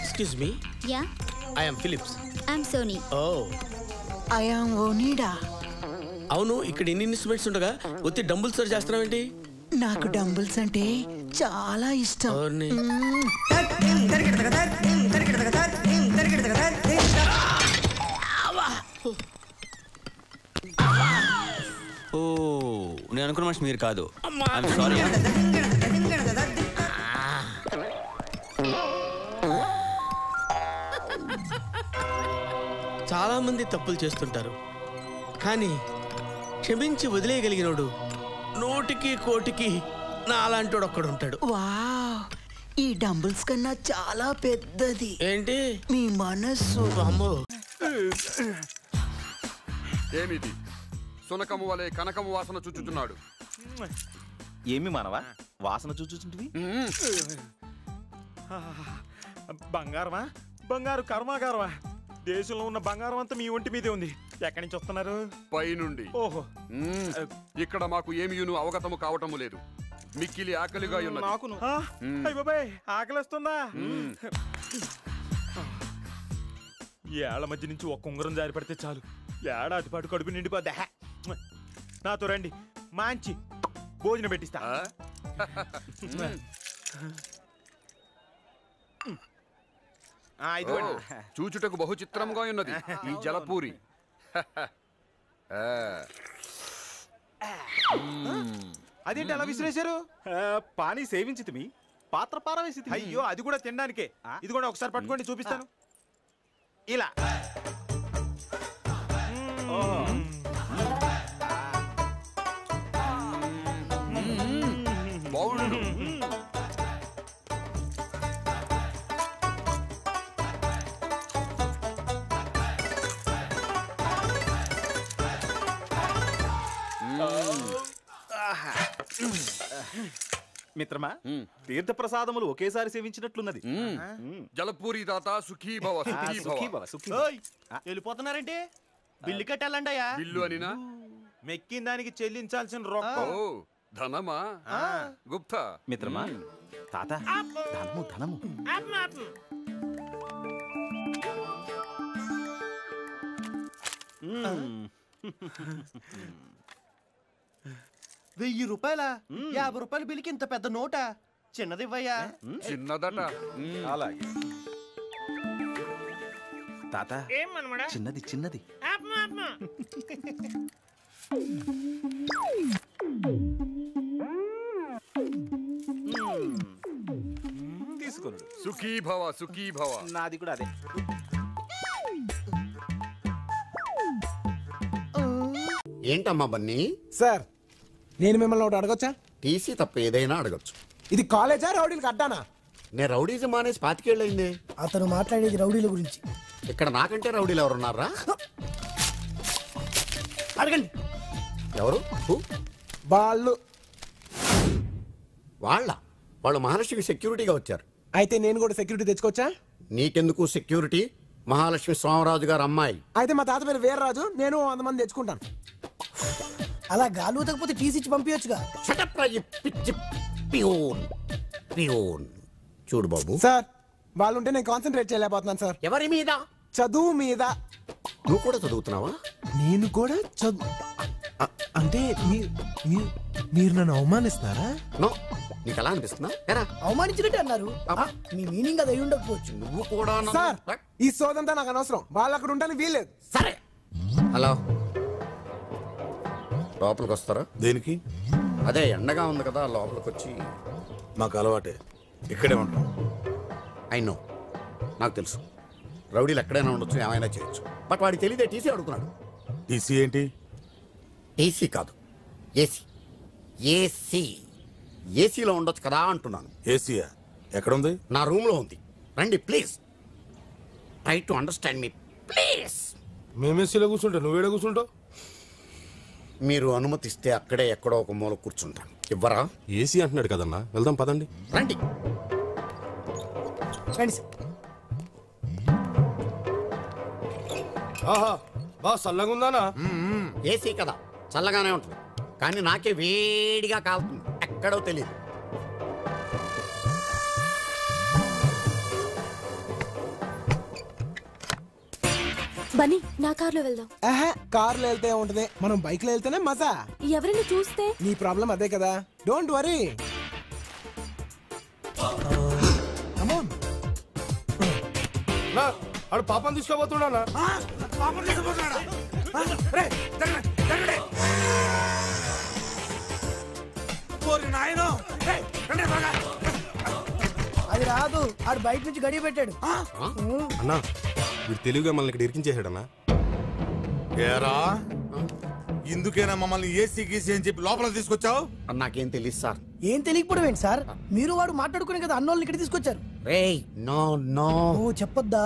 Excuse me. Yeah. I am Philips. I'm Sony. Oh. I am Onida. అవును ఇక్కడ ఇన్ని instruments ఉండగా ఒత్తి డంబుల్స్ చేస్తున్నావేంటి? నాకు డంబుల్స్ అంటే చాలా ఇష్టం. ఓ నేను అనుకున్న మనిషి మీరు కాదు. సారీ. చాలా మంది తప్పులు చేస్తుంటారు, కానీ క్షమించి వదిలేయగలిగినోడు నూటికి కోటికి నా అలాంటోడు ఒక్కడు ఉంటాడు. వావ్, ఈ డంబుల్స్ కన్నా చాలా పెద్దది. ఏంటి మీ మనస్సు? అమ్మో, ఏమిది సునకము వలె కనకము వాసన చుచ్చుతున్నాడు. ఏమి మానవా వాసన చూచుంటివి? బంగారమా? బంగారు కర్మాగారమా? దేశంలో ఉన్న బంగారం అంతా మీ ఒంటి మీదే ఉంది. ఎక్కడి నుంచి వస్తున్నారు? పైనుండి. ఓహో, ఇక్కడ మాకు ఏమియును అవగతము కావటము లేదు. మిక్కిలి ఆకలిగా ఉన్నది. నాకును. అయ్య బాబాయ్, ఆకలిస్తుందా? ఏళ్ల మధ్య నుంచి ఒక్క ఉంగరం జారి పడితే చాలు, ఏడాది పాటు కడుపు నిండిపోద్దా. నాతో రండి, మంచి భోజనం పెట్టిస్తా. చూచుటకు బహు చిత్రంగా ఉన్నది ఈ జలపూరి. అదేంటి అలా విసిరేశారు? పానీ సేవించితిమి, పాత్ర పారవేసి. అయ్యో, అది కూడా తినడానికే. ఇది కూడా ఒకసారి పట్టుకోండి, చూపిస్తాను. ఇలా బాగుండు. మిత్రమా, తీర్థ ప్రసాదములు ఒకేసారి సేవించినట్లున్నది. జలపూరి దాత సుఖీభవ. వెళ్ళిపోతున్నారంటే బిల్లు కట్టాలండి అయ్యా. బిల్లు అనినా? మెక్కిన దానికి చెల్లించాల్సిన రొక్కం. ధనమా? గుప్తా. మిత్రమా, తాత ధనము ధనము. 1000 రూపాయలా? 50 రూపాయల బిల్లుకి ఇంత పెద్ద నోటా? చిన్నదివ్వయ్యా. చిన్నదట. అలాగే తాత, చిన్నది చిన్నది. తీసుకోండి. సుఖీభవ సుఖీభవ. నాది కూడా అదే. ఏంటమ్మా బన్నీ? సార్, నేను మిమ్మల్ని ఒకటి అడగొచ్చా? టీసీ తప్ప ఏదైనా అడగచ్చు. ఇది కాలేజా, రౌడీలకు అడ్డానా? నేను రౌడీజం మానేసి 25 ఏళ్ళయింది. అతను మాట్లాడేది రౌడీల గురించి. ఇక్కడ నాకంటే రౌడీలు ఎవరున్నారా? అడగండి. ఎవరు? వాళ్ళు వాళ్ళు మహాలక్ష్మి సెక్యూరిటీగా వచ్చారు. అయితే నేను కూడా సెక్యూరిటీ తెచ్చుకోవచ్చా? నీకెందుకు సెక్యూరిటీ? మహాలక్ష్మి స్వామరాజు గారు అమ్మాయి. అయితే మా తాత పేరు వీర్రాజు, నేను 100 మంది తెచ్చుకుంటాను. అలా గాలి ఊతకపోతే టీసీ ఇచ్చి పంపించచ్చుగా. చూడు బాబు. సార్, వాళ్ళు ఉంటే నేను కాన్సన్ట్రేట్ చేయలేకపోతున్నాను సార్. ఎవరి మీద? చదువు మీద. నువ్వు కూడా చదువుతున్నావా? నేను కూడా అంటే మీరు నన్ను అవమానిస్తున్నారా? నీకు ఎలా అనిపిస్తున్నా? అవమానించినట్టు అన్నారు. మీ మీనింగ్ అది అయి ఉండకపోవచ్చు. నువ్వు కూడా. సార్, ఈ సోదంతా నాకు అనవసరం. వాళ్ళు అక్కడ ఉంటాను వీల్లేదు. సరే, హలో, లోపలికి వస్తారా? దేనికి? అదే ఎండగా ఉంది కదా, లోపలికి వచ్చి. మాకు అలవాటే, ఇక్కడే ఉంటాం. నో, నాకు తెలుసు రౌడీలు ఎక్కడైనా ఉండొచ్చు, ఏమైనా చేయొచ్చు. బట్ వాడికి తెలియదే టీసీ అడుగుతున్నాడు. టీసీ ఏంటి? టీసీ కాదు, ఏసీ. ఏసీలో ఉండొచ్చు కదా అంటున్నాను. ఏసీయా? ఎక్కడుంది? నా రూమ్లో ఉంది. రండి please. Try to understand me please. మేమేసీలో కూర్చుంటా, నువ్వేడే కూర్చుంటావు? మీరు అనుమతిస్తే అక్కడే ఎక్కడో ఒక మూల కూర్చుంటాను. ఇవ్వరా? ఏసీ అంటున్నాడు కదన్నా, వెళ్దాం పదండి. రండి. బా చల్లగా ఉందానా? ఏసీ కదా, చల్లగానే ఉంటుంది. కానీ నాకే వేడిగా కాలుతుంది, ఎక్కడో తెలియదు. బన్నీ నా కార్లో వెళ్దాం. కార్లో వెళ్తే ఉంటది, మనం బైక్ లో వెళ్తేనే మజా. ఎవరైనా చూస్తే నీ ప్రాబ్లం అదే కదా, డోంట్ వరీ. ఆడు పాపం తీసుకోబోతున్నా. అది రాదు, ఆడు బయట నుంచి గడియ పెట్టాడు. అన్నా వీడు తెలుగుగా మనల్ని ఇక్కడ ఇరికించేసాడన్నా. ఏరా ఇందుకేనా మమ్మల్ని ఏసీ గీసీ అని చెప్పి లోపల తీసుకొచ్చావు? నాకేం తెలియదు సార్. ఏం తెలియకపోవడం ఏంటి సార్? మీరు వాడు మాట్లాడుకునే కదా అన్నోళ్ళని ఇక్కడ తీసుకొచ్చారు. నో నో చెప్పొద్దా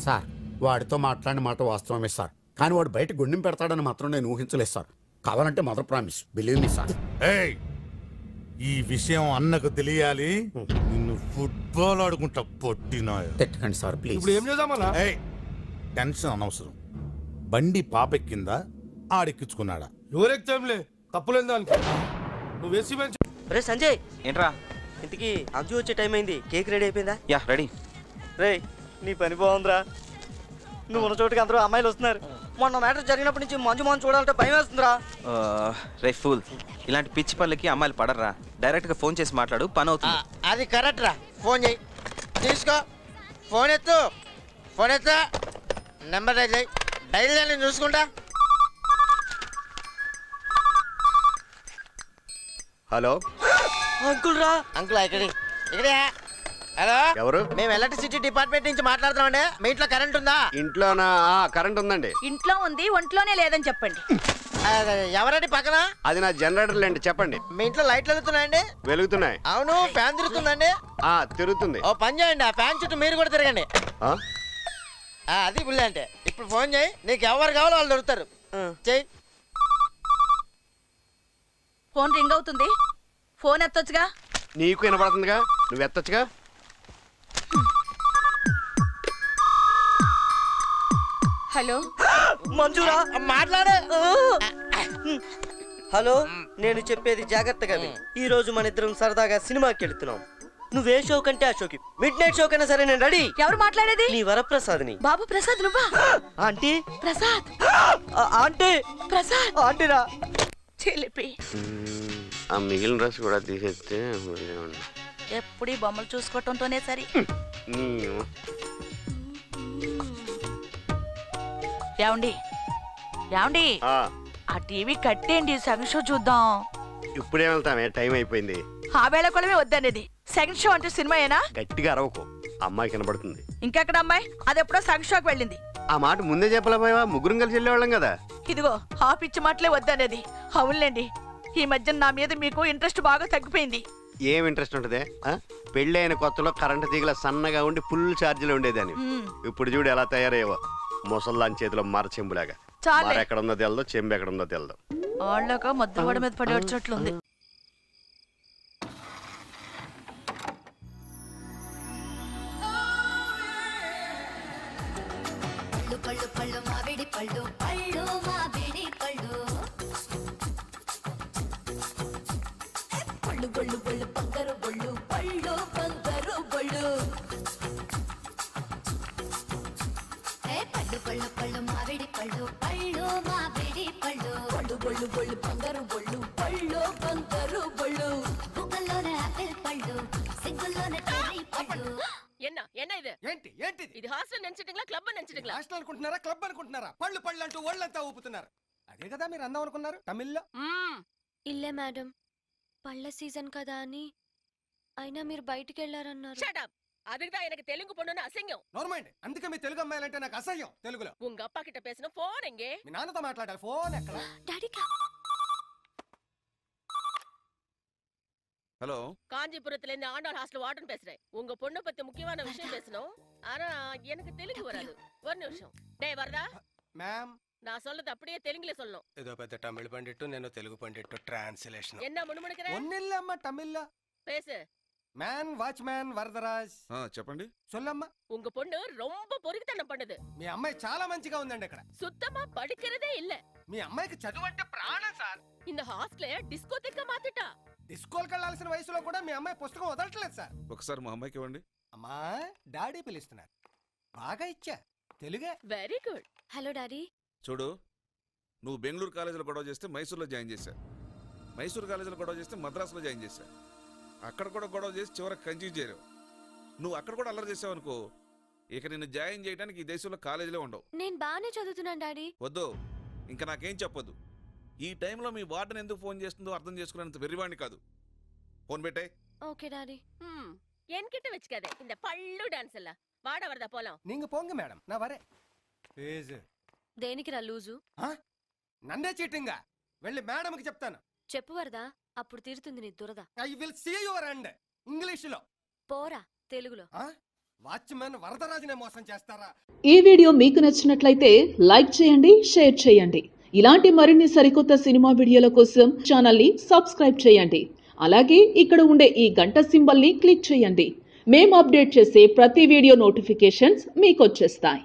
సార్? వాడితో మాట్లాడిన మాట వాస్తవమే సార్, కానీ వాడు బయట గుండెం పెడతాడని మాత్రం నేను ఊహించలేదు సార్. కావాలంటే mother promise, believe me sir. ఈ విషయం అన్నకు తెలియాలి. నిన్ను ఫుట్బాల్ ఆడుకుంటా పొట్టినా. తిట్టకండి సార్ ప్లీజ్. ఇప్పుడు ఏం చేద్దామన్నా? టెన్షన్ అనవసరం. బండి పాపెక్కిందా ఆడెక్కించుకున్నాడా? ఎవరెక్తాంలే, తప్పులేదు దానికి. నువ్వు వేసి రే సంజయ్, ఏంట్రా ఇంతకీ అంజు వచ్చే టైం అయింది, కేక్ రెడీ అయిపోయిందా? Yeah ready. రే నీ పని బాగుందిరా, నువ్వు ఉన్న చోటుకి అందరూ అమ్మాయిలు వస్తున్నారు. మొన్న మ్యాటర్ జరిగినప్పటి నుంచి మంజు మొహం చూడాలంటే భయం వేస్తుందిరా. రే ఫూల్, ఇలాంటి పిచ్చి పనులకి అమ్మాయిలు పడరా. డైరెక్ట్ గా ఫోన్ చేసి మాట్లాడు, పని అవుతుంది. అది కరెక్ట్ రా. ఫోన్ చేయి, తీసుకో, ఫోన్ ఎత్తు, ఫోన్ ఎత్తు, నెంబర్ డైల్ చేయి. డైల్ నేను చూసుకుంటా. హలో అంకుల్ రా. అంకుల్ ఇక్కడే ఇక్కడే. హలో, ఎవరు? మేము ఎలక్ట్రిసిటీ డిపార్ట్మెంట్ నుంచి మాట్లాడుతున్నామండి. మీ ఇంట్లో కరెంట్ ఉందా? ఇంట్లోనా? కరెంట్ ఉందండి. ఇంట్లో ఉంది, ఒంట్లోనే లేదని చెప్పండి. ఎవరండి పక్కన? అది నా జనరేటర్ అండి, చెప్పండి. మీ ఇంట్లో లైట్లు వెలుగుతున్నాయండి? వెలుగుతున్నాయి. అవును, ఫ్యాన్ తిరుగుతుందండి? తిరుగుతుంది. ఓ పని చేయండి, ఆ ఫ్యాన్ చుట్టూ మీరు కూడా తిరగండి. అది బుల్లే అంటే. ఇప్పుడు ఫోన్ చేయి, నీకు ఎవరు కావాలో వాళ్ళు దొరుకుతారు. చెయ్యి. ఫోన్ రింగ్ అవుతుంది, ఫోన్ ఎత్తొచ్చుగా. నీకు వినపడుతుందిగా, నువ్వు ఎత్తొచ్చుగా. హలో మంజురా, మాట్లాడే. హలో, నేను చెప్పేది జాగ్రత్తగా విను. ఈ రోజు మన ఇద్దరం సరదాగా సినిమాకి వెళ్తున్నాం. నువ్వే షో కంటే ఆ షోకి, మిడ్ నైట్ షో కన్నా సరే నేను రెడీ. ఎవరు మాట్లాడేది? నీ వరప్రసాద్ని. బాబు ప్రసాద్ నువ్వా? ఆంటీ ప్రసాద్. ఆంటీ ప్రసాద్ ఆంటీరా. చిలిపి. ఆ మిగిలిన డ్రెస్ కూడా తీసేస్తే ఎప్పుడు ఈ బొమ్మలు చూసుకోవటంతోనే సరి. ఏమండి ఏమండి, ఆ టీవీ కట్టేయండి, సెకండ్ షో చూద్దాం. ఇప్పుడే వెళ్తామే, టైం అయిపోయింది. ఆ వేళ కొలమే వద్దనేది. సెకండ్ షో అంటే సినిమా ఏనా? గట్టిగా అరవకు, అమ్మాయి కనబడుతుంది. ఇంకెక్కడ అమ్మాయి? అది ఎప్పుడో సెకండ్ షోకి వెళ్ళింది. ఆ మాట ముందే చెప్పలేకపోయావా? ముగ్గురం కలిసి వెళ్ళేవాళ్ళం కదా. ఇదిగో ఆ పిచ్చి మాటలే వద్దనేది. అవునులేండి, ఈ మధ్య నా మీద మీకు ఇంట్రెస్ట్ బాగా తగ్గిపోయింది. ఏం ఇంట్రెస్ట్ ఉంటదే? పెళ్లి అయిన కొత్తలో కరెంటు తీగల సన్నగా ఉండి ఫుల్ ఛార్జీలు ఉండేదాన్ని. ఇప్పుడు చూడు ఎలా తయారయ్యేవో, ముసల్లాని చేతిలో మరచెంబులాగా. మరి ఎక్కడ ఉందో తెలదు, చెంబు ఎక్కడ ఉందో తెలదు. వాళ్ళక మధ్యవాడ మీద పడి వచ్చేట్లుంది. పళ్ళు పళ్ళు మామిడి పళ్ళు, పళ్ళు మామిడి పళ్ళు, పళ్ళు పళ్ళు పళ్ళు బంగారు బళ్ళు, పళ్ళు బంగారు బళ్ళు. పళ్ళు పళ్ళు పళ్ళు మామిడి పళ్ళు, పళ్ళు మామిడి పళ్ళు, పళ్ళు పళ్ళు పళ్ళు బంగారు బళ్ళు, పళ్ళు బంగారు బళ్ళు. బుగ్గల్లోనే ఆపిల్ పళ్ళు, సిగ్గుల్లోనే చెర్రీ పళ్ళు. ఏంటి ఏంటిది? ఇది హాస్టల్ నెంచటింగ్లా, క్లబ్ నెంచటింగ్లా? హాస్టల్ అనుకుంటున్నారా, క్లబ్ అనుకుంటున్నారా? పళ్ళు పళ్ళు అంటూ ఒళ్ళంతా ఊపుతున్నారు. అదే కదా మీరు అందం అనుకున్నారు తమిళ్లో. ఇల్లే మేడం, పళ్ళ సీజన్ కదా అని. అయినా మీరు బయటికి వెళ్ళారన్నారు. அதுக்குதான் எனக்கு தெலுங்கு பொண்ணுன்னு அசிங்கம். నార్మల్, అందుకే మీ తెలుగు అమ్మాయిలంటే నాకు అసహ్యం. తెలుగులో உங்க அப்பா கிட்ட பேசணும். போன் எங்கே? మీ నాన్నతో మాట్లాడాలి. ఫోన్ ఎక్కడ? డాడీకా? ஹலோ, காஞ்சிபுரத்துல இருந்து ஆண்டாள் ஹாஸ்டல் வார்டன் பேசுறேன். உங்க பொண்ணு பத்தி முக்கியமான விஷயம் பேசணும். ஆனா எனக்கு தெலுங்கு வராது. ஒரு நிமிஷம். டேய் வரதா? మ్యామ్, நான் சொல்றது அப்படியே தெலுங்குல சொல்லணும். ఏదో పెద్ద తమిళ పండిట్టు, నేను తెలుగు పండిట్టు. ట్రాన్స్లేషన్ என்ன முணுமுணுக்குற? ఒన్నిల్లమ్మ తమిళ్లో பேசு. Man watchman Varadaraj. చెప్పండి. சொல்லమ్మా. உங்க பொண்ணு ரொம்ப பொறுக்கித்தனம் பண்ணுது. మీ అమ్మాయి చాలా మంచిగా ఉందండి. ఇక్కడ சுத்தமா படிக்கிறதே இல்ல. మీ అమ్మాయికి చదువు అంటే ప్రాణం సార్. இந்த ஹாஸ்டலே డిస్కోథెక్క మాతిటా. డిస్కోల్కి వెళ్ళాల్సిన వయసులో కూడా మీ అమ్మాయి పుస్తకం వదలట్లేదు సార్. ఒకసారి మా అమ్మాయికి ఇవ్వండి. అమ్మా, డాడీ పిలుస్తున్నారు. బాగా ఇచ్చా. తెలుగే. Very good. Hello daddy. చూడు, నువ్వు బెంగళూరు కాలేజీలో గొడవ చేస్తే మైసూర్లో జాయిన్ చేశా, మైసూరు కాలేజీలో గొడవ చేస్తే మద్రాసులో జాయిన్ చేశా, అక్కడ కూడా గొడవ చేసి చివరికి కన్ఫ్యూజ్ చేయరు. నువ్వు అక్కడ కూడా అల్లరి చేసావు అనుకో, ఇక నిన్ను జాయిన్ చేయడానికి ఈ దేశంలో కాలేజీలో ఉండవు. నేను బాగానే చదువుతున్నాను డాడీ. వద్దు, ఇంకా నాకేం చెప్పొద్దు. ఈ టైంలో మీ వార్డెన్ ఎందుకు ఫోన్ చేస్తుందో అర్థం చేసుకునేంత వెర్రివాణ్ణి కాదు. ఫోన్ పెట్టే. Okay daddy. என்கிட்ட வச்சுக்காதே இந்த பள்ளு டான்ஸ் எல்லாம். வாட வரதா போலாம். நீங்க போங்க மேடம், நான் வரேன். దేనికి రా లూజు? నన్నే చీటింగా వెళ్ళి మేడంకి చెప్తాను. చెప్పు వరదా, అప్పుడు తీరుతుంది నీ దురద. I will see your end. ఇంగ్లీషులో పోరా, తెలుగులో. వాచ్మెన్ వరదరాజునే మోసం చేస్తారా? ఈ వీడియో మీకు నచ్చినట్లయితే లైక్ చేయండి, షేర్ చేయండి. ఇలాంటి మరిన్ని సరికొత్త సినిమా వీడియోల కోసం ఛానల్ని సబ్స్క్రైబ్ చేయండి. అలాగే ఇక్కడ ఉండే ఈ గంట సింబల్ని క్లిక్ చేయండి. మేము అప్డేట్ చేసే ప్రతి వీడియో నోటిఫికేషన్స్ మీకు వచ్చేస్తాయి.